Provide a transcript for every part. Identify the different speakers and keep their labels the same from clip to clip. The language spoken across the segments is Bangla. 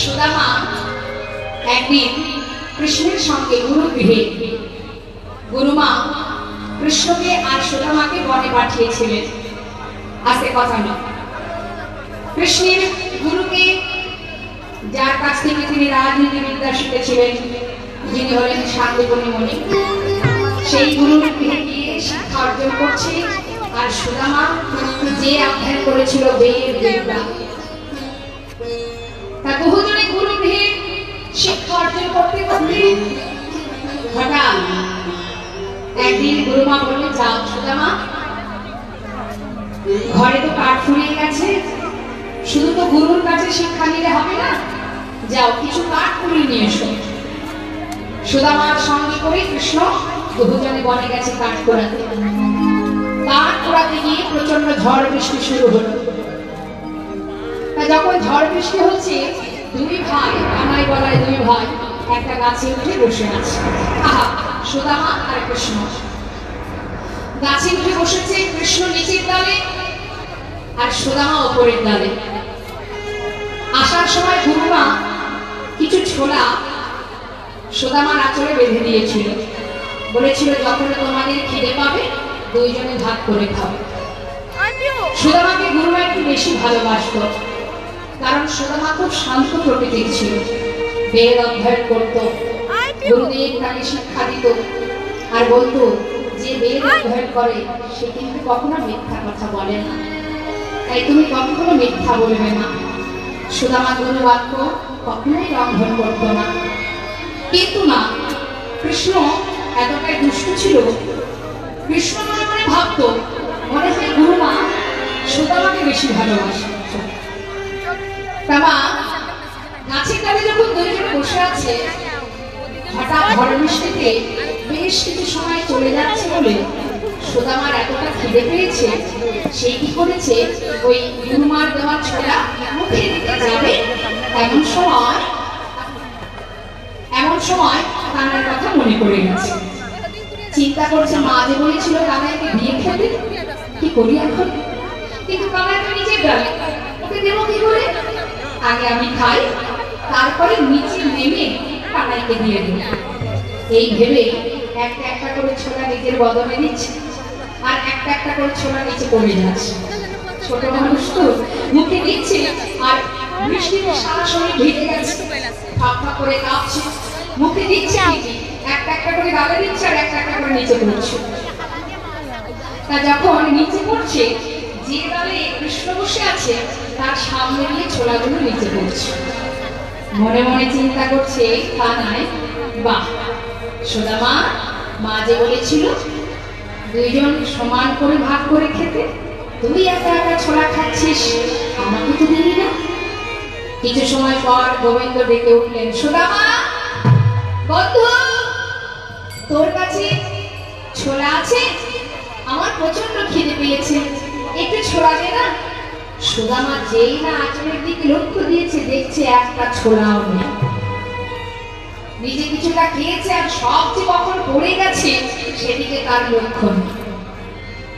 Speaker 1: সুদামা একদিন কৃষ্ণের সঙ্গে গুরুগৃহে গুরুমা কৃষ্ণকে আর সুদামাকে বনে পাঠিয়েছিলেন। আজকে কথা না, কৃষ্ণের গুরুকে যার কাছ থেকে তিনি রাজনীতি বিদ্যা শিখেছিলেন, যিনি হলেন শান্তিপনি মুনি, সেই গুরুর গৃহে গিয়ে শিক্ষা অর্জন করছে। আর সুদামা যে অধ্যয়ন করেছিল বেদ বিদ্যা, তা বহুজনে গুরু গৃহে শিক্ষা অর্জন করতে করতে হঠাৎ একদিন গুরুমা বললেন, যাও সুদামা, ঘরে তো কাঠ ফুরিয়ে গেছে, শুধু তো গুরুর কাছে শিক্ষা নিলে হবে না, যাও কিছু কাঠ কুড়িয়ে নিয়ে এসো। সুদামার সঙ্গে করে কৃষ্ণ বহুজনে বনে গেছে কাঠ কুড়াতে। কাঠ কুড়াতে গিয়ে প্রচন্ড ঝড় বৃষ্টি শুরু হলো। যখন ঝড় বৃষ্টি হচ্ছে, দুই ভাই, কানাই বলায় দুই ভাই, একটা গাছে উঠে বসে আছে। আহা, সুদামা আর কৃষ্ণ গাছে উঠে বসেছে। কৃষ্ণ নিচের ডালে আর সুদামা ওপরের ডালে। আসার সময় গুরুমা কিছু ছোলা সুদামার আঁচলে বেঁধে দিয়েছিল, বলেছিল যখন তোমাদের খিদে পাবে দুইজনে ভাগ করে খাবে। সুদামাকে গুরুমা একটু বেশি ভালোবাসত, কারণ সুদামা খুব শান্ত প্রকৃতির ছিল, বেদ অধ্যয়ন করত, গুরুদেব তাকে শিক্ষা দিত আর বলতো যে বেদ অধ্যয়ন করে সে কিন্তু কখনো মিথ্যা কথা বলে না, তাই তুমি কখনো মিথ্যা বলবে না। সুদামা গুরু বাক্য কখনোই লঙ্ঘন করত না। কিন্তু না, কৃষ্ণ এতটাই দুষ্ট ছিল, কৃষ্ণ মনে মনে ভাবত মনে হয় গুরুমা সুদামাকে বেশি ভালোবাসে। তামা গাছের ডালে যখন দুইজন বসে আছে, হঠাৎ ঝড় বৃষ্টিতে বেশ কিছু সময় চলে যাচ্ছে বলে সুদামার এতটা খিদে পেয়েছে, সে কি করেছে, ওই গুরুমার দেওয়া ছোলা মুখে দিতে যাবে, এমন সময় কানার কথা মনে পড়ে গেছে। চিন্তা করছে, মা যে বলেছিল কানাইকে দিয়ে খেতে, কি করি এখন? কিন্তু কানাই তো নিজের ডালে, ওকে দেবো কি করে? আগে আমি খাই, তারপরে নিচে নেমে কানাইকে দিয়ে দেব। এই ভেবে একটা একটা করে ছোলা নিজের বদলে দিচ্ছে, আর একটা একটা করে ছোলা নিচে পড়ে যাচ্ছে। ছোট মানুষ তো মুখে দিচ্ছে, আর বৃষ্টিতে সারা শরীর ভিজে গেছে, ফাঁকা করে কাঁপছে, মুখে দিচ্ছে, একটা একটা করে গালে দিচ্ছে আর একটা একটা করে নিচে পড়ছে। তা যখন নিচে পড়ছে, যে ডালে কৃষ্ণ বসে আছে তার সামনে দিয়ে ছোলাগুলো নিচে পড়ছে। মনে মনে চিন্তা করছে কানাই, বাহ, সুদামা মা যে বলেছিল দুইজন সমান করে ভাগ করে খেতে, তুই একা একা ছোলা খাচ্ছিস, আমাকে তো দিলি না। কিছু সময় পর গোবিন্দ ডেকে উঠলেন, সুদামা বন্ধু, তোর কাছে ছোলা আছে? আমার প্রচন্ড খিদে পেয়েছে, একটু ছোলা দে না। সুদামা যেই না আঁচলের দিকে লক্ষ্য দিয়েছে, দেখছে একটা ছোলাও নেই। নিজে কিছুটা খেয়েছে আর সব যে কখন পড়ে গেছে সেদিকে তার লক্ষ্য নেই।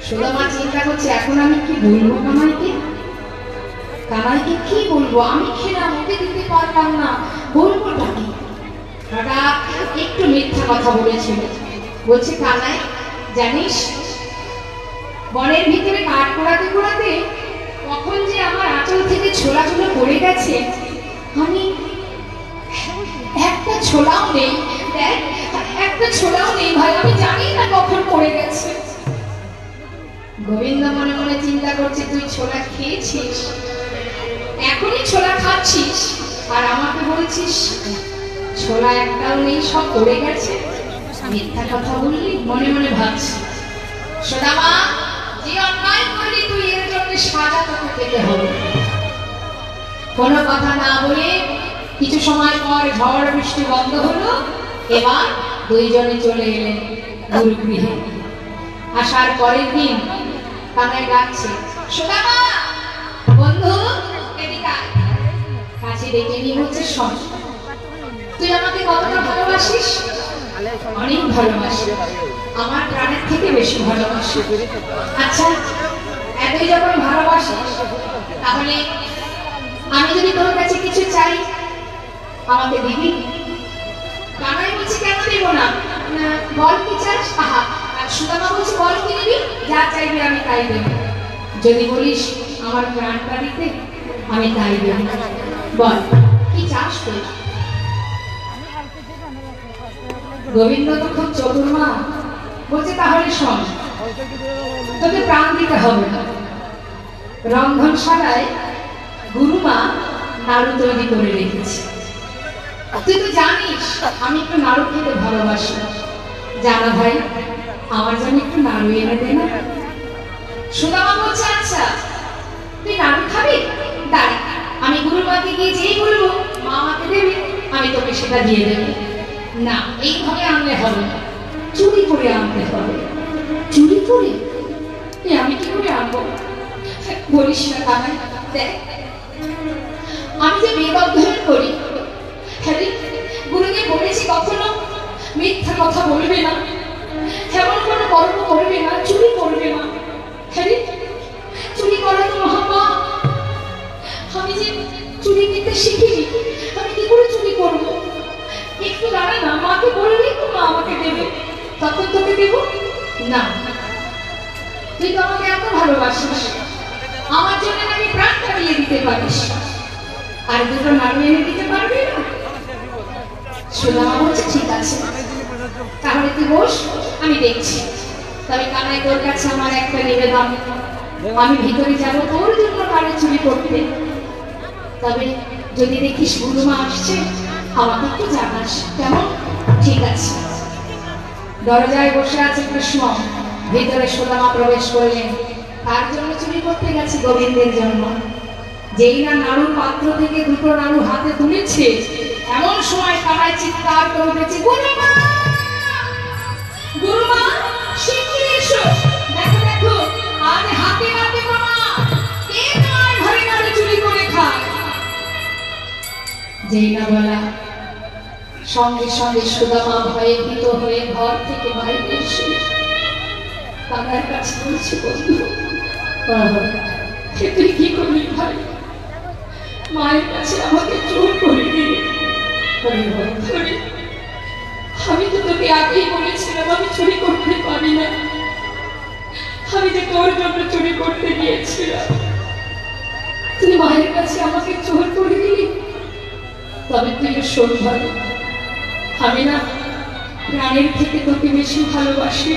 Speaker 1: সুদামা চিন্তা করছে, এখন আমি কি বলবো কানাইকে? কানাইকে কি বলবো? আমি খেলাম, ওকে দিতে পারলাম না, বলবোটা কি? হঠাৎ একটু মিথ্যা কথা বলেছিল, বলছে, কানাই জানিস, বনের ভিতরে কাঠ পোড়াতে পোড়াতে কখন যে আমার আঁচল থেকে ছোলাগুলো পড়ে গেছে, আমি একটা ছোলাও নেই, দেখ একটা ছোলাও নেই ভাই, আমি জানি না কখন পড়ে গেছে। গোবিন্দ মনে মনে চিন্তা করছে, তুই ছোলা খেয়েছিস, এখনই ছোলা খাচ্ছিস, আর আমাকে বলছিস ছোলা একটাও নেই, সব পড়ে গেছে, মিথ্যা কথা বললি। মনে মনে ভাবছি, সুদামা যে অন্যায় করলি তুই এর জন্য সাজা তোকে পেতে হবে। কোনো কথা না বলে কিছু সময় পর ঝড় বৃষ্টি বন্ধ হলো। এবার দুইজনে চলে এলেন গুরুগৃহে। আসার পরের দিন কানাই ডাকছে, সুদামা বন্ধু এদিকে আয়। কাছে ডেকে নিয়ে বলছে, শোন, তুই আমাকে কতটা ভালোবাসিস? অনেক ভালোবাসি, আমার প্রাণের থেকে বেশি ভালোবাসি। আচ্ছা, এতই যখন ভালোবাসিস, তাহলে আমি যদি তোর কাছে কিছু চাই আমাকে দিবি? কানাই বলছে কেন দেব না, বল কি চাস? আহা, আর সুদামা বলছে বল কি নিবি? যা চাইবি আমি তাই দেব। যদি বলিস আমার প্রাণটা দিতে, আমি তাই দেব। বল কি চাস তুই? গোবিন্দ তো খুব চতুর মা, বলছে তাহলে শোন, তোকে প্রাণ দিতে হবে না। রন্ধনশালায় গুরুমা নাড়ু তৈরি করে রেখেছে। তুই তো জানিস আমি একটু নাড়ু খেতে ভালোবাসি। জানা ভাই, আমার জন্য একটু নাড়ু এনে দে না। সুদামা বলছে আচ্ছা তুই নাড়ু খাবি, দাঁড়া আমি গুরুমাকে গিয়ে যেই বলবো মা আমাকে দেবে, আমি তোকে সেটা দিয়ে দেবো। না, এইভাবে আনলে হবে না, চুরি করে আনতে হবে। চুরি করে? আমি কি করে আনবো? বলিস না কানাই, দেখ আমি যে বেদ অধ্যয়ন করি, হ্যাঁ গুরুকে বলেছি কখনো মিথ্যা কথা বলবে না, এমন কোনো কর্ম করবে না, চুরি করবে না। হ্যাঁ চুরি করা তো মহাপাপ। আমি যে চুরি করতে শিখিনি, আমি কি করে চুরি করবো? একটু দাঁড়া না, মাকে বললেই তো মা আমাকে দেবে, তখন তোকে দেব না। তুই তো আমাকে এত ভালোবাসিস, আমার জন্য নাকি প্রাণটা দিয়ে দিতে পারিস, আর দুটো নাড়ু এনে দিতে পারবি না? সুদামা বলছে ঠিক আছে, তাহলে তুই বস, আমি দেখছি। তবে কানাই তোর কাছে আমার একটা নিবেদন, আমি ভিতরে যাব তোর জন্য কানে চুরি করতে। তবে যদি দেখিস গুরুমা আসছে আমাকে একটু জানাস, কেমন? ঠিক আছে। দরজায় বসে আছে কৃষ্ণ, ভিতরে সুদামা প্রবেশ করলেন। তার জন্য চুরি করতে গেছে, গোবিন্দের জন্য। যেই না নাড়ুর পাত্র থেকে দুটো নাড়ু হাতে তুলেছে, এমন সময় কানাই চিৎকার করে উঠেছে, গুরুমা গুরুমা শিগগির এসো, দেখো দেখো আজ হাতে নাতে প্রমাণ, কে তোমার ঘরে নাড়ু চুরি করে খায়। যেই না বলা, সঙ্গে সঙ্গে সুদামা ভয়ে ভীত হয়ে ঘর থেকে বাইরে এসে কানার কাছে বলছে, বন্ধু তুই কি করবি ভাই? মায়ের কাছে আমাকে চোর করে দিলি। আমি তো তোকে আগেই বলেছিলাম আমি চুরি করতে পারি না, আমি যে তোর জন্য চুরি করতে গিয়েছিলাম, তুই মায়ের কাছে আমাকে চোর করে দিলি। তবে তুই শোন ভালো, আমি না প্রাণের থেকে তোকে বেশি ভালোবাসি।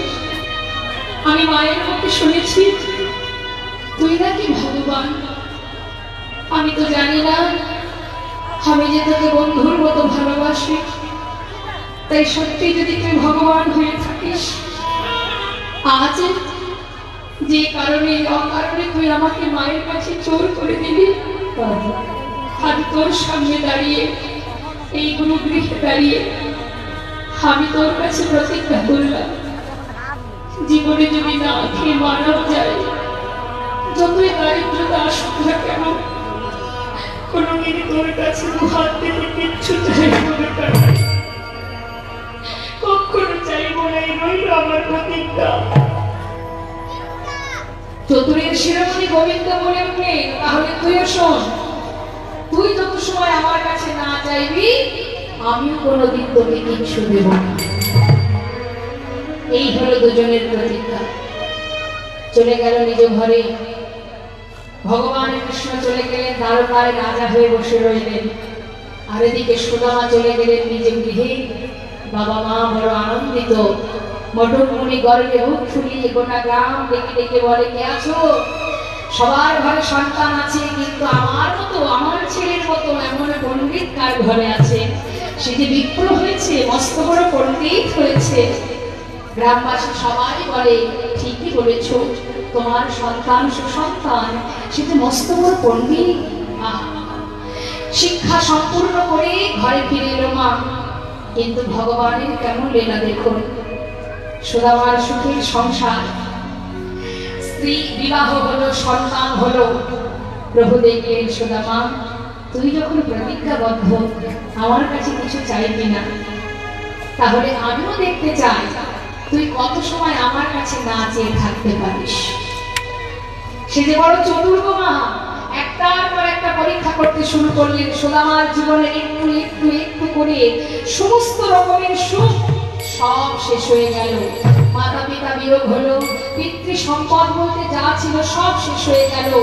Speaker 1: আমি মায়ের মুখে শুনেছি তুই নাকি ভগবান। আমি তো জানি না আমি যে তোকে বন্ধুর মতো ভালোবাসি, তাই সত্যি যদি তুই ভগবান হয়ে থাকিস, আজ যে কারণে অকারণে তুই আমাকে মায়ের কাছে চোর করে দিবি, আজ তোর সামনে দাঁড়িয়ে, এই গুরুগৃহে দাঁড়িয়ে আমি তোর কাছে প্রতিজ্ঞা করলাম, জীবনে যদি না খেয়ে মারাও যায়, যতই দারিদ্রতা আসুক না কেন, কোনদিন তোর কাছে হাত থেকে কিচ্ছু চাইব না, কখনো চাইব না, রইল আমার প্রতিজ্ঞা। চতুরের শিরোমণি গোবিন্দ বলে উঠে, তাহলে তুইও শোন, তুই যত সময় আমার কাছে না চাইবি, আমিও কোনোদিন তোকে কিচ্ছু দেব না। এই হলো দুজনের প্রতিজ্ঞা। চলে গেল নিজ ঘরে। ভগবান কৃষ্ণ চলে গেলেন, দ্বারকায় রাজা হয়ে বসে রইলেন। আর এদিকে সুদামা চলে গেলেন নিজ গৃহে। বাবা মা বড় আনন্দিত। মটকমণি গর্বে বুক ফুলিয়ে গোটা গ্রাম ডেকে ডেকে বলে, কে আছো? সবার ঘরে সন্তান আছে, কিন্তু আমার মতো, আমার ছেলের মতো এমন পণ্ডিত কার ঘরে আছে? সে যে বিপ্র হয়েছে, মস্ত বড় পণ্ডিত হয়েছে। গ্রামবাসী সবাই বলে, ঠিকই বলেছ, তোমার সন্তান সুসন্তান, সে যে মস্ত বড় পণ্ডিত। শিক্ষা সম্পূর্ণ করে ঘরে ফিরে এলো মা। কিন্তু ভগবানের কেমন লীলা দেখুন। সুদামার সুখের সংসার, স্ত্রী বিবাহ হলো, সন্তান হলো। প্রভু দেখলেন, সুদামা তুই যখন প্রতিজ্ঞাবদ্ধ আমার কাছে কিছু চাইবি না, তাহলে আমিও দেখতে চাই তুই কত সময় আমার কাছে না চেয়ে থাকতে পারিস। সে যে বড় চতুর মা, একটা একটার পর একটা পরীক্ষা করতে শুরু করলেন। সুদামার জীবনে একটু একটু একটু করে সমস্ত রকমের সুখ সব শেষ হয়ে গেল। মাতা পিতা বিয়োগ হলো, পিতৃ সম্পদ বলতে যা ছিল সব শেষ হয়ে গেল।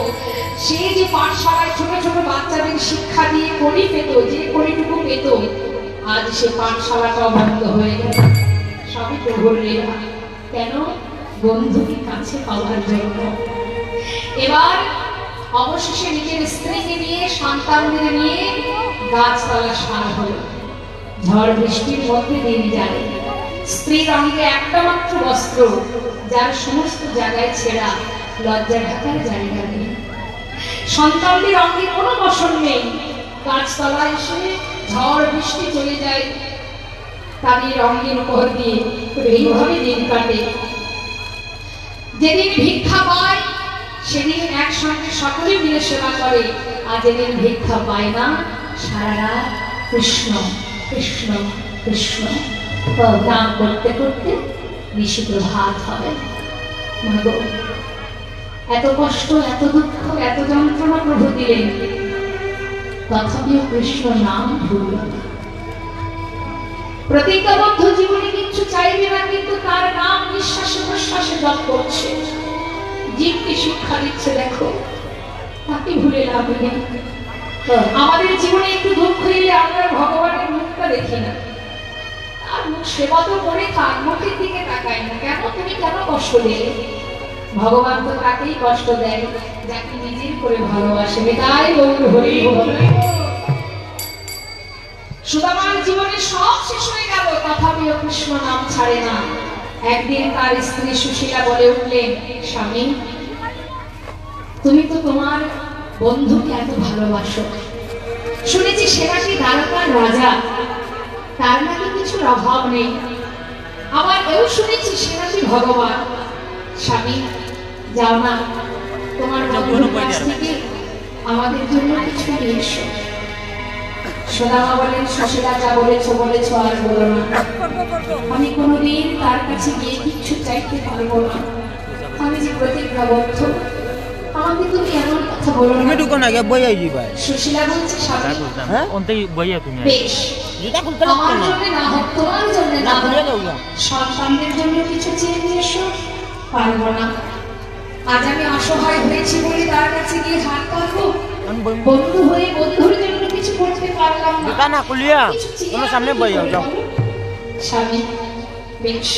Speaker 1: সে যে পাঠশালায় ছোট ছোট বাচ্চাদের শিক্ষা দিয়ে কড়ি পেত, যে কড়িটুকু পেত, আজ সে পাঠশালাটা বন্ধ হয়ে গেল। সবই প্রভুর লীলা। কেন? বন্ধুকে কাছে পাওয়ার জন্য। এবার অবশেষে নিজের স্ত্রীকে নিয়ে সন্তানদের নিয়ে গাছতলা সার হলো। ঝড় বৃষ্টির মধ্যে দিন যায়। স্ত্রীর অঙ্গে একটা মাত্র বস্ত্র, যার সমস্ত জায়গায় ছেঁড়া, লজ্জা ঢাকার জায়গা নেই। সন্তানদের অঙ্গে কোনো বসন নেই। গাছতলা এসে ঝড় বৃষ্টি চলে যায় তাদের অঙ্গের উপর দিয়ে। এইভাবে দিন কাটে। যেদিন ভিক্ষা পায় সেদিন একসঙ্গে সকলে মিলে সেবা করে, আর যেদিন ভিক্ষা পায় না সারা রাত কৃষ্ণ কৃষ্ণ কৃষ্ণ নাম করতে করতে নিশিত ভাত হবে। এত কষ্ট, এত দুঃখ, এত যন্ত্রণা প্রভু দিলেন, তথাপিও কৃষ্ণ নাম ভুলল না। প্রতিজ্ঞাবদ্ধ জীবনে কিছু চাইবে না, কিন্তু তার নাম নিঃশ্বাসে প্রশ্বাসে জপ করছে। জীবকে শিক্ষা দিচ্ছে, দেখো তাকে ভুলে লাভ নেই। আমাদের জীবনে একটু দুঃখ এলে আমরা ভগবানের মুখটা দেখি না, তার মুখ সেবা তো করে থাক, মুখের দিকে তাকাই না। কেন? তুমি কেন কষ্ট দিলে? ভগবান তো তাকেই কষ্ট দেয় যাকে নিজের করে ভালোবাসে। তাই হরি বল। সুদামার জীবনে সব শেষ হয়ে গেল, তথাপিও কৃষ্ণ নাম ছাড়ে না। একদিন তার স্ত্রী সুশীলা বলে উঠলেন, স্বামী তুমি তো তোমার বন্ধুকে এত ভালোবাসো, শুনেছি সে নাকি দ্বারকার রাজা, তার নাকি কিছুর অভাব নেই। আবার এও শুনেছি সে নাকি ভগবান। স্বামী যাও না, তোমার বন্ধুর কাছ থেকে আমাদের জন্য কিছু নিয়ে এসো। সুদামা বলেন, সুশীলা যা বলেছো বলেছো, আর বলো না। আমি কোনোদিন তার কাছে গিয়ে কিছু চাইতে পারবো না। আমি যে প্রতিজ্ঞাবদ্ধ, আমাকে তুমি এমন কথা বলো না।
Speaker 2: তুমি দোকান আগে বই আইজি ভাই।
Speaker 1: সুশীলা বলছে, স্বামী
Speaker 2: হ্যাঁ ওনতেই বইয়া তুমি
Speaker 1: বেশ,
Speaker 2: যেটা খুলতে
Speaker 1: আমার জন্য না হোক, তোমার জন্য না হোক, সন্তানদের জন্য কিছু চেয়ে নিয়ে এসো। পারবো না। আজ আমি অসহায় হয়েছি বলে তার কাছে গিয়ে হাত পাতবো? বন্ধু হয়ে বন্ধুর জন্য কিছু করতে পারলাম না।
Speaker 2: দোকান না খুলিয়া তোমার সামনে বই যাও।
Speaker 1: স্বামী বেশ,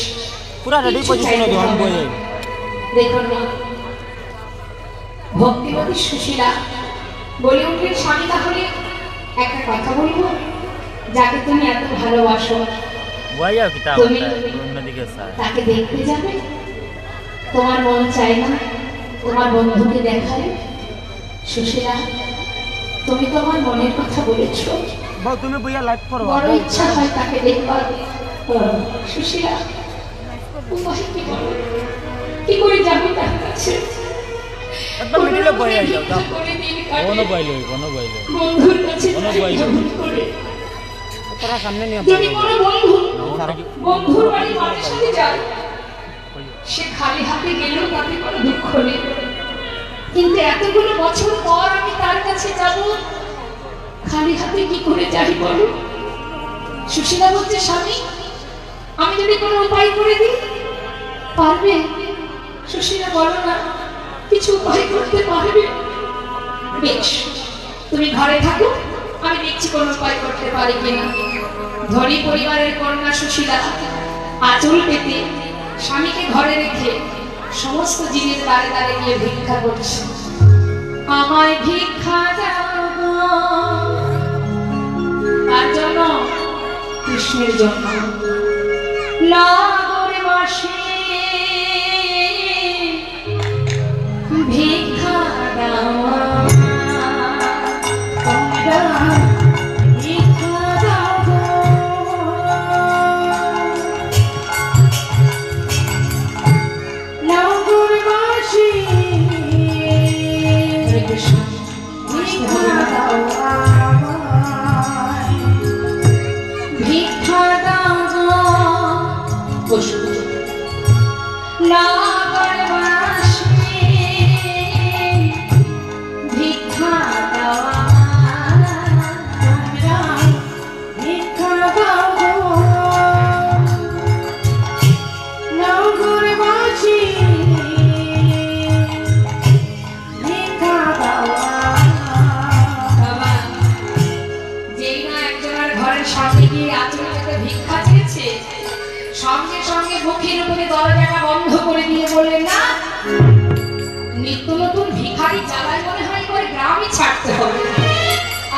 Speaker 2: পুরা রেডি পজিশনে দোকান বই যাই।
Speaker 1: দেখুন না, ভক্তিবতী সুশীলা বলে উঠলেন, স্বামী তাহলে একটা কথা বলবো, যাকে তুমি এত ভালোবাসো তুমি তাকে দেখতে যাবে? তোমার মন চায় না তোমার বন্ধুকে দেখায়? সুশীলা তুমি তোমার মনের কথা বলেছো,
Speaker 2: তুমি বইয়া লাইভ করো,
Speaker 1: বড় ইচ্ছা হয় তাকে দেখবার। সুশীলা উপায় কি বলো, কি করে যাবো তার কাছে?
Speaker 2: মিডিলে বই যাও যাও, কোনো বই লই, কোনো বই লই,
Speaker 1: বন্ধুর কাছে
Speaker 2: কোনো বই লই, তোরা সামনে নিয়ে
Speaker 1: যদি কোনো বন্ধুর বাড়ি মাঝে সাথে যায়, সে খালি হাতে গেলেও তাতে কোনো দুঃখ নেই। কিন্তু এতগুলো বছর পর আমি তার কাছে যাব, খালি হাতে কি করে যাই বলো? সুশীলা বলছে, স্বামী আমি যদি কোনো উপায় করে দিই পারবে? সুশীলা বলো না, কিছু উপায় করতে পারবে? বেশ, তুমি ঘরে থাকো, আমি দেখছি কোনো উপায় করতে পারি কিনা। ধনী পরিবারের কন্যা সুশীলা আঁচল পেতে স্বামীকে ঘরে রেখে সমস্ত জিনিস দাঁড়ে দাঁড়ে গিয়ে ভিক্ষা করছে। আমায় ভিক্ষা দাও, তার জন্য, কৃষ্ণের জন্য। লাগরে বাসে ভিক্ষা দাও, সামনে গিয়ে আচরণে ভিক্ষা চেয়েছে, সঙ্গে সঙ্গে মুখের উপরে দরজাটা বন্ধ করে দিয়ে বললেন, না, নিত্য নতুন ভিখারি জ্বালায় মনে হয় করে গ্রামই ছাড়তে হবে।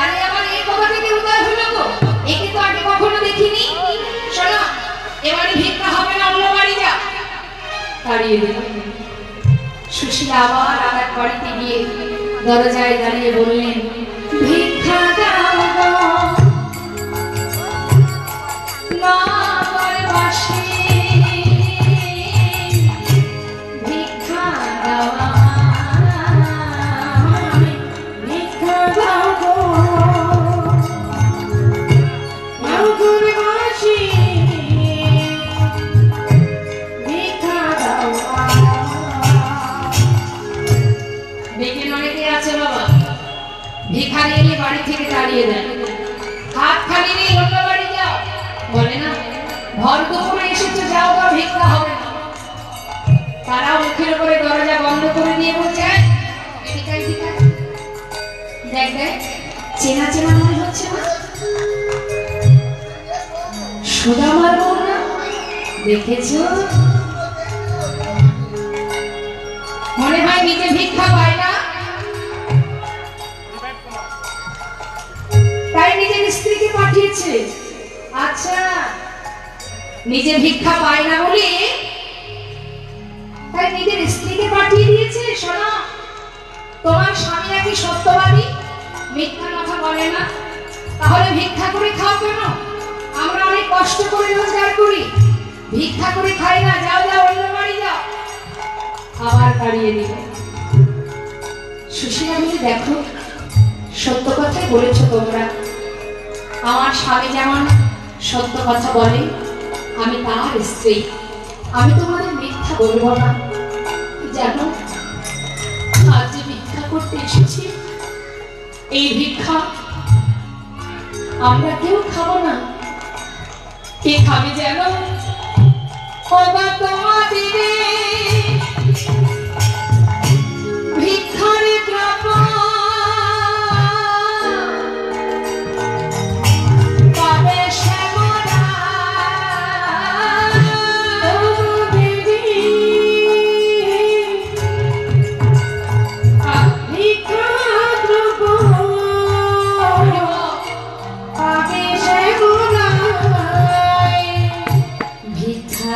Speaker 1: আরে আমার এই কথা থেকে উদয় হলো গো, একে তো আগে কখনো দেখিনি। শোনো, এবারে ভিক্ষা হবে না, অন্য বাড়ি যা। তাড়িয়ে দিল। সুশীলা আবার আর বাড়িতে গিয়ে দরজায় দাঁড়িয়ে বললেন, ভিক্ষা দাও গো, না বাসি ভিক্ষা দাও, ভিক্ষা দাও গো, বাসি ভিক্ষা দাও। দেখে অনেকে আছে বাবা, ভিখারি এলে বাড়ি থেকে তাড়িয়ে দেয়, হাত খালি নেই অন্য বাড়ি যাও, বলে না ভর দুপুরে এসেছো, যাও বা ভিক্ষা হবে না। তারা মুখের উপরে দরজা বন্ধ করে দিয়ে বলছে, দেখ দেখ চেনা চেনা মনে হচ্ছে না, সুদামার বউ না, দেখেছো? মনে হয় নিজে ভিক্ষা পায় না, তাই নিজের স্ত্রীকে পাঠিয়েছে। আচ্ছা, নিজে ভিক্ষা পায় না বলে তাই নিজের স্ত্রীকে পাঠিয়ে দিয়েছে। শোনো, তোমার স্বামী নাকি সত্যবাদী, মিথ্যা কথা বলে না, তাহলে ভিক্ষা করে খাও কেন? আমরা অনেক কষ্ট করে রোজগার করি, ভিক্ষা করে খাই না, যাও যাও অন্য বাড়ি যাও। আবার তাড়িয়ে দিল। সুশীলা বলে, দেখো সত্য কথাই বলেছো তোমরা, আমার স্বামী যেমন সত্য কথা বলে, আমি তার স্ত্রী, আমি তোমাদের মিথ্যা বলবো না। জানো, আজ যে ভিক্ষা করতে এসেছি, এই ভিক্ষা আমরা কেউ খাবো না। কে খাবে জানো? তোমাদের ভিক্ষারে দ্রব্য পাবে শ্যামলা, ভিক্ষা দ্রব্য পাবে শ্যামলা, ভিক্ষা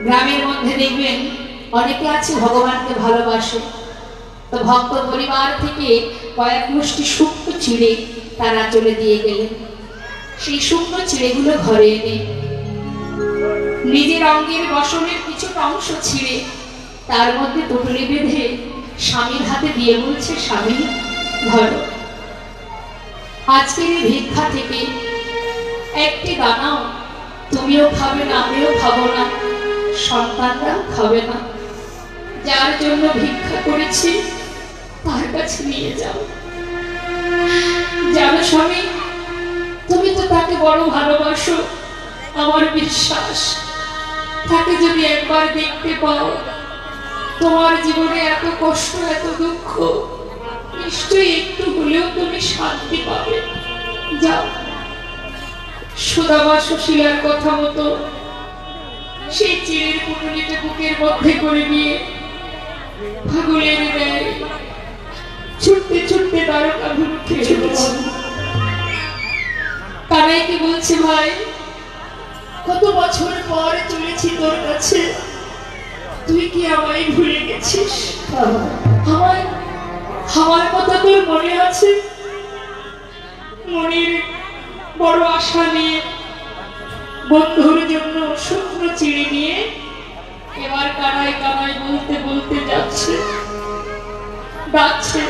Speaker 1: গ্রামের মধ্যে দেখবেন অনেকে আছে ভগবানকে ভালোবাসে, তো ভক্ত পরিবার থেকে কয়েক মুষ্টি শুকনো চিড়ে তারা চলে দিয়ে গেলেন। সেই শুকনো চিড়েগুলো ঘরে এনে নিজের অঙ্গের বসনের কিছুটা অংশ ছিঁড়ে তার মধ্যে পুটুলি বেঁধে স্বামীর হাতে দিয়ে বলছে, স্বামী ধরো, আজকের এই ভিক্ষা থেকে একটি দানাও তুমিও খাবে না, আমিও খাবো না, সন্তানরাও খাবে না। যার জন্য ভিক্ষা করেছি তার কাছে নিয়ে যাও। জানো স্বামী, তুমি তো তাকে বড় ভালোবাসো, আমার বিশ্বাস তাকে যদি একবার দেখতে পাও, তোমার জীবনে এত কষ্ট, এত দুঃখ, নিশ্চয়ই একটু হলেও তুমি শান্তি পাবে। যাও। সুদামা সুশীলার কথা মতো সেই চিড়ের পুটুলিতে বুকের মধ্যে করে নিয়ে পাগলের ন্যায় ছুটতে ছুটতে দ্বারকাধুর খেয়ে গেছে। কানাইকে বলছে, ভাই কত বছর পর চলেছি তোর কাছে, তুই কি আমায় ভুলে গেছিস? আমার কথা তোর মনে আছে? মনের বড় আশা নিয়ে বন্ধুর জন্য শুকনো চিড়ে নিয়ে এবার কানাই কানাই বলতে বলতে যাচ্ছে, ডাকছে,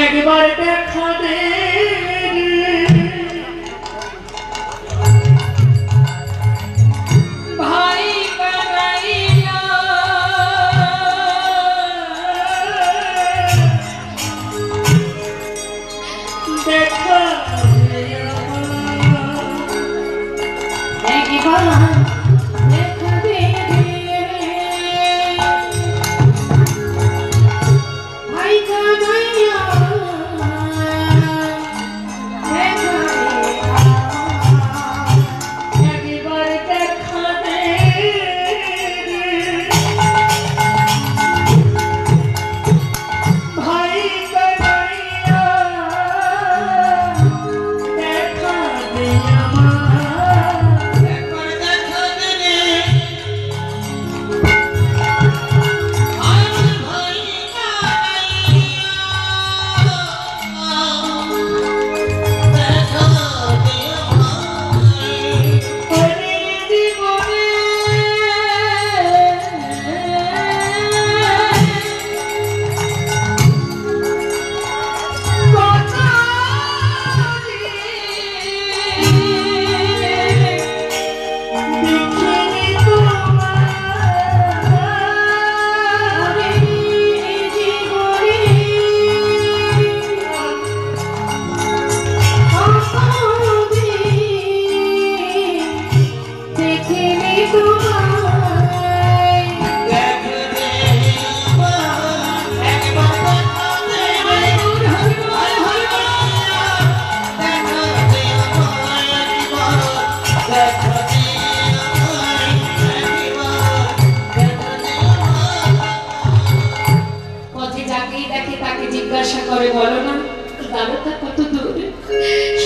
Speaker 1: একবার দেখা দে ভাই কানাইয়া, জিজ্ঞাসা করে, বলো না দ্বারকা কত দূর?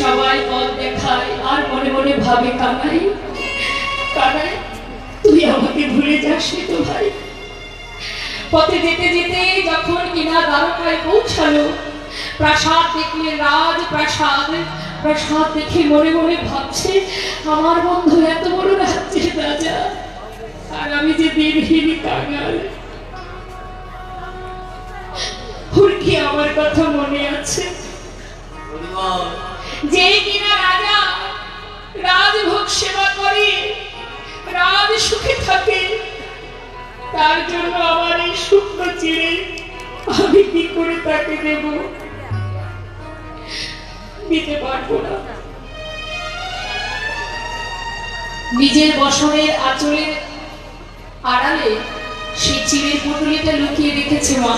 Speaker 1: সবাই পথ দেখায় আর মনে মনে ভাবে, কানাই কানাই তুই আমাকে ভুলে যাসনি তো ভাই। পথে যেতে যেতে যখন কিনা দ্বারকায় পৌঁছালো, প্রাসাদ দেখলে, রাজ প্রাসাদ, প্রাসাদ দেখে মনে মনে ভাবছে, আমার বন্ধু এত বড় রাজ্যের রাজা, আর আমি যে দিনহীন কাঙাল। ওর কি আমার কথা মনে আছে? যে কিনা রাজা রাজভোগ সেবা করে, রাজ সুখে থাকে, তার জন্য আমার এই শুকনো চিড়ে আমি কি করে তাকে দেব? দিতে পারবো না। নিজের বসনের আঁচলের আড়ালে সেই চিড়ের পুটুলিটা লুকিয়ে রেখেছে মা,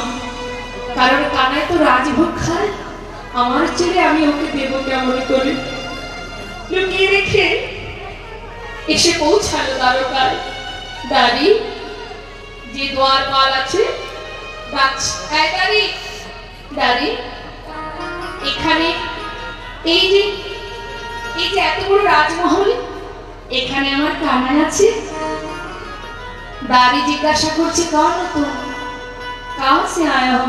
Speaker 1: কারণ কানাই তো রাজভোগ খায়, আমার চিড়ে আমি ওকে দেব কেমন করে? লুকিয়ে রেখে এসে পৌঁছালো দ্বারকায়। দাঁড়ি যে দ্বারপাল আছে ডাকছে, দাঁড়ি এখানে, এই যে এত বড় রাজমহল, এখানে আমার কানাই আছে। दादी जिज्ञासा करছে, कौन हो तुम, कहाँ से आए हो,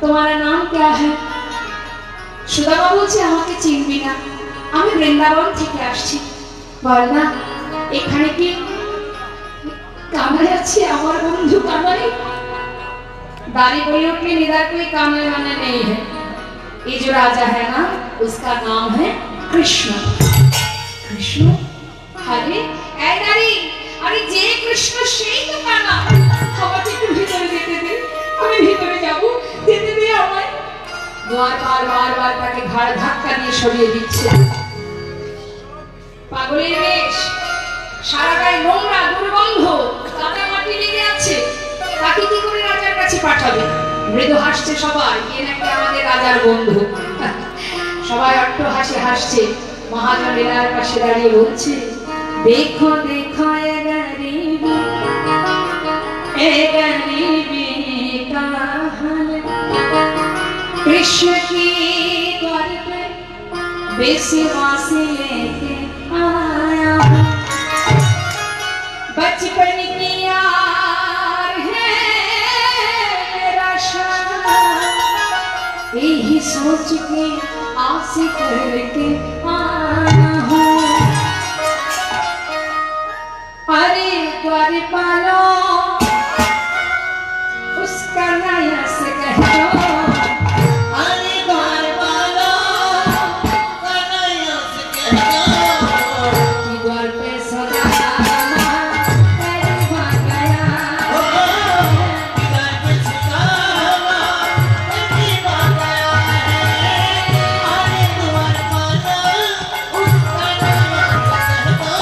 Speaker 1: तुम्हारा नाम क्या है? সুদামা বলছে, আমাকে চিনবি না, আমি বৃন্দাবন থেকে আসছি। বল না এখানে কি কানাই আছে, আমার বন্ধু কানাই? दादी बोली उठली, निधर कोई कानाई वाना नहीं है, ये जो राजा है ना उसका नाम है कृष्ण। कृष्ण? अरे ऐ दादी, अरे जे कृष्ण সেই তো কানা, আমাকে একটু ভিতরে যেতে দে, আমি ভিতরে যাব, যেতে দে আমায়। দ্বারপাল বারবার তাকে ঘাড় ধাক্কা দিয়ে সরিয়ে দিচ্ছে। পাগলের বেশ, সারা গায়ে নোংরা দুর্গন্ধ, কাদা মাটি লেগে আছে, তাকে কি করে রাজার কাছে পাঠাবে? মৃদু হাসছে সবাই, এ নাকি আমাদের রাজার বন্ধু। সবাই অট্ট হাসি হাসছে। মহাজন লীলার পাশে দাঁড়িয়ে বলছে, देखो देखो ये गरीबी का हाल, कृष्ण की द्वार पे बेसिवासी लेके आया, बचपन की यार है मेरा शान, यही सोच के आस करके आया हूँ। अरे द्वारपालो उसका नया से कह दो, अरे द्वारपालो उसका नया से कह दो, कि द्वार पे सदा तेरे भाग गया, द्वार पे सदा तेरे भाग गया है, अरे द्वारपालो उसका नया से कह दो,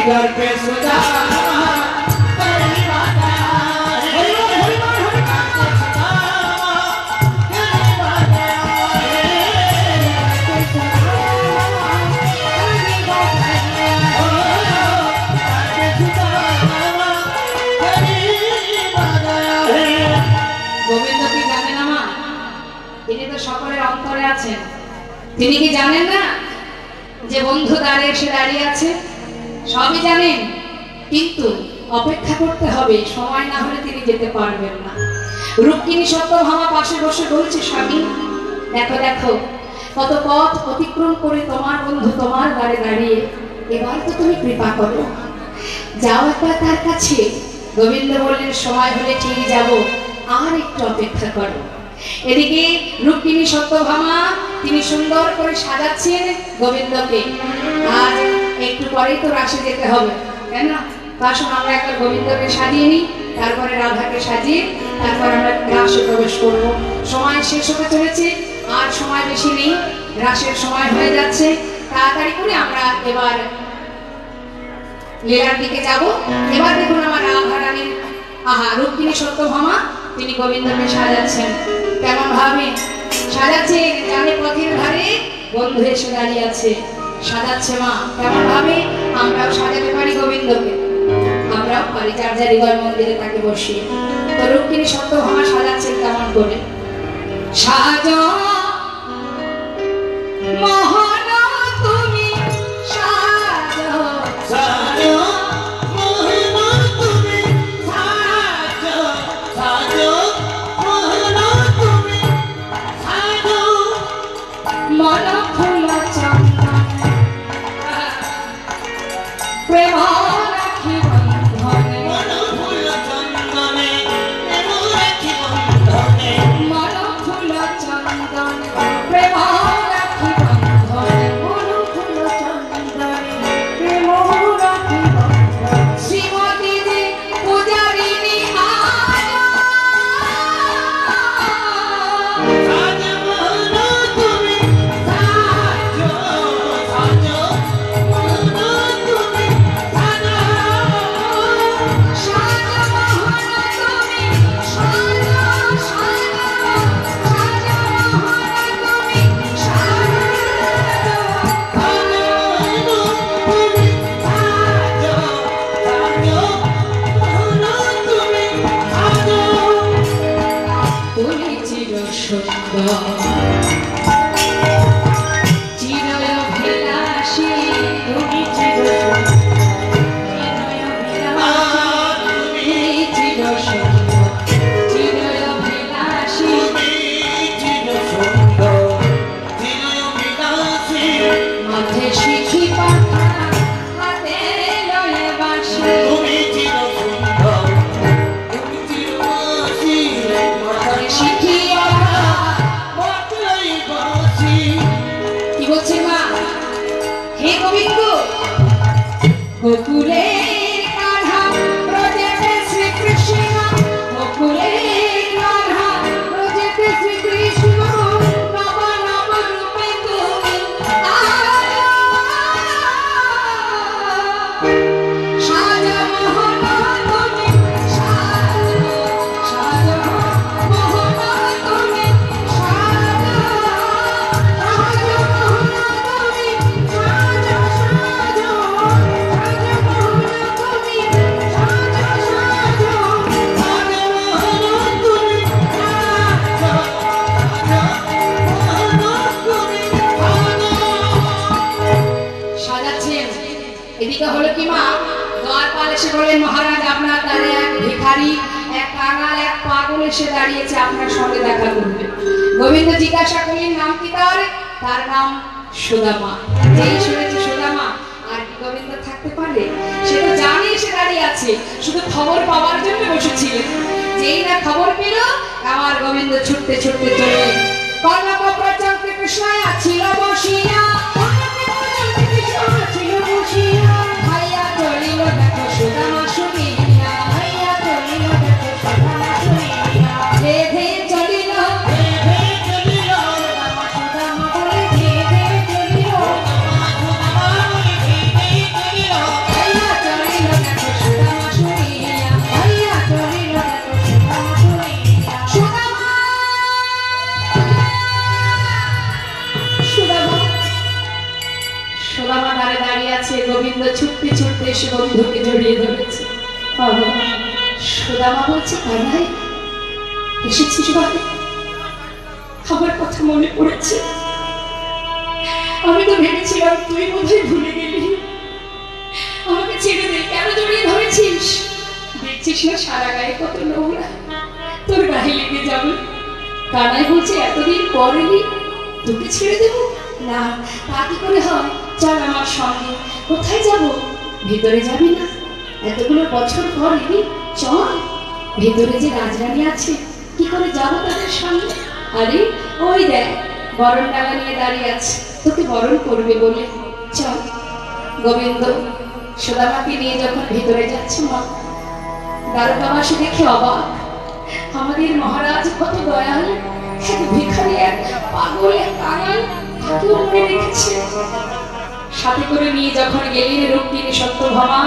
Speaker 3: घर पे सुदामा तेरी माता हरि बोल हरि बोल हरि बोल सुदामा तेरी माता
Speaker 1: গোবিন্দ কি জানেন না মা? তিনি তো সকলের অন্তরে আছেন। তিনি কি জানেন না যে বন্ধু দ্বারে এসে দাঁড়িয়ে আছে? সবই জানেন, কিন্তু অপেক্ষা করতে হবে, সময় না হলে তিনি যেতে পারবেন না। রুক্মিণী সত্যভামা পাশে বসে বলছে, স্বামী দেখো দেখো কত পথ অতিক্রম করে তোমার বন্ধু তোমার দ্বারে দাঁড়িয়ে, এবার তো তুমি কৃপা করো, যাও একবার তার কাছে। গোবিন্দ বললেন, সময় হলে ঠিক যাব, আর একটু অপেক্ষা করো। এদিকে রুক্মিণী সত্যভামা তিনি সুন্দর করে সাজাচ্ছেন গোবিন্দকে। আর একটু পরেই তো রাসে যেতে হবে, তাই না? আসুন আমরা একবার গোবিন্দকে সাজিয়ে নিই, তারপরে রাধাকে সাজিয়ে তারপর আমরা রাসে প্রবেশ করব। সময় শেষ হতে চলেছে, আর সময় বেশি নেই, রাসের সময় হয়ে যাচ্ছে। তাড়াতাড়ি করে আমরা এবার লীলার দিকে যাব। এবার দেখুন আমার রাধা রানীর রুক্মিণী সত্যভামা তিনি গোবিন্দকে সাজাচ্ছেন। কেমন ভাবে সাজাচ্ছেন? জানে পথের ধারে বন্ধু এসে দাঁড়িয়ে আছে, সাজাচ্ছে মা। কেমন ভাবে আমরাও সাজাতে পারি গোবিন্দকে? আমরাও পারি, যার যার হৃদয় মন্দিরে তাকে বসিয়ে। তো রুক্মিণী সত্যভামা সাজাচ্ছেন কেমন করে? সাজা মোহন তুমি সাজো
Speaker 3: साजो मोहना तुम्हें साजो साजो मोहना तुम्हें साजो
Speaker 1: मन फूल चंदन प्रेम राखी बंधने
Speaker 3: मन फूल चंदने प्रेम राखी बंधने
Speaker 1: मन फूल चंदन प्रेम राखी बंधने मन फूल चंदन प्रेम राखी बंधने श्रीमती जी पुजारिणी आजा
Speaker 3: साजो मोहना तुम्हें साजो साजो मोहना तुम्हें साजो
Speaker 1: साजा मोहन তুমি সাজা সাজা সাজা মোহন তুমি সাজা তুমি চির সুন্দর চিরভিলাষী তুমি চির চির সুন্দর চিরভিলাষী মাঝে শিখি পাখা হাতে লয়ে বাঁশি মাঝে শিখি কি বলছে মা? হে গোবিন্দ গোকুলের রাধা ব্রজেতে শ্রীকৃষ্ণ গোকুলের রাধা ব্রজেতে শ্রীকৃষ্ণ নব নব রূপে তুমি সাজা মোহন তুমি সাজা সাজা মোহন তুমি সাজা সাজা মোহন তুমি সাজা সাজা সাজা মোহন তুমি সাজা সাজাচ্ছেন। এদিকে হলো কি মা, দ্বারপাল এসে বলেন, মহারাজ আপনার দ্বারে এক ভিখারি, এক কাঙাল, এক পাগল এসে দাঁড়িয়েছে, আপনার সঙ্গে দেখা করবে। গোবিন্দ জিজ্ঞাসা করলেন, নাম কি তার? তার নাম সুদামা। যেই শুনেছে সুদামা, আর কি গোবিন্দ থাকতে পারে? সে তো জানে এসে দাঁড়িয়ে আছে, শুধু খবর পাওয়ার জন্য বসেছিলেন। যেই না খবর পেল, আমার গোবিন্দ ছুটতে ছুটতে চলে কর্ণক প্রচন্ড কৃষ্ণয়া ছিল বসিয়া, ভাইয়া চলিল দেখো সুদামা শুনিয়া, ভাইয়া চলিল দেখো সুদামা শুনিয়া, ধে ধে চলিল সুদামা বলে ধে ধে চলিল, ভাইয়া আছে গোবিন্দ ছুটতে ছুটতে এসে বন্ধুকে জড়িয়ে ধরেছে। সুদামা বলছে, কানাই এসেছিস বাড়ি? আমার কথা মনে পড়েছে। আমি তো ভেবেছিলাম তুই বোধহয় ভুলে গেলি। আমাকে ছেড়ে দে, কেন জড়িয়ে ধরেছিস? দেখছিস না সারা গায়ে কত নোংরা, তোর গায়ে লেগে যাবে। কানাই বলছে, এতদিন পর এলি, তোকে ছেড়ে দেবো না? তা কি করে হয়? চল আমার সঙ্গে। কোথায় যাব? ভেতরে যাবি না? এতগুলো বছর পর এলি, চল। ভেতরে যে রাজরানী আছে, কি করে যাবো তাদের সঙ্গে? আরে ওই দেখ, বরণ ডালা নিয়ে দাঁড়িয়ে আছে, তোকে বরণ করবে বলে। চল। গোবিন্দ সুদামাকে নিয়ে যখন ভেতরে যাচ্ছে, মা দ্বারকাবাসী দেখে অবাক। আমাদের মহারাজ কত দয়াল, এক ভিখারি, এক পাগল, এক কাঙাল, তাকেও মনে রেখেছে। সাথে করে নিয়ে যখন গেলেন রুক্মিণী সত্যভামা,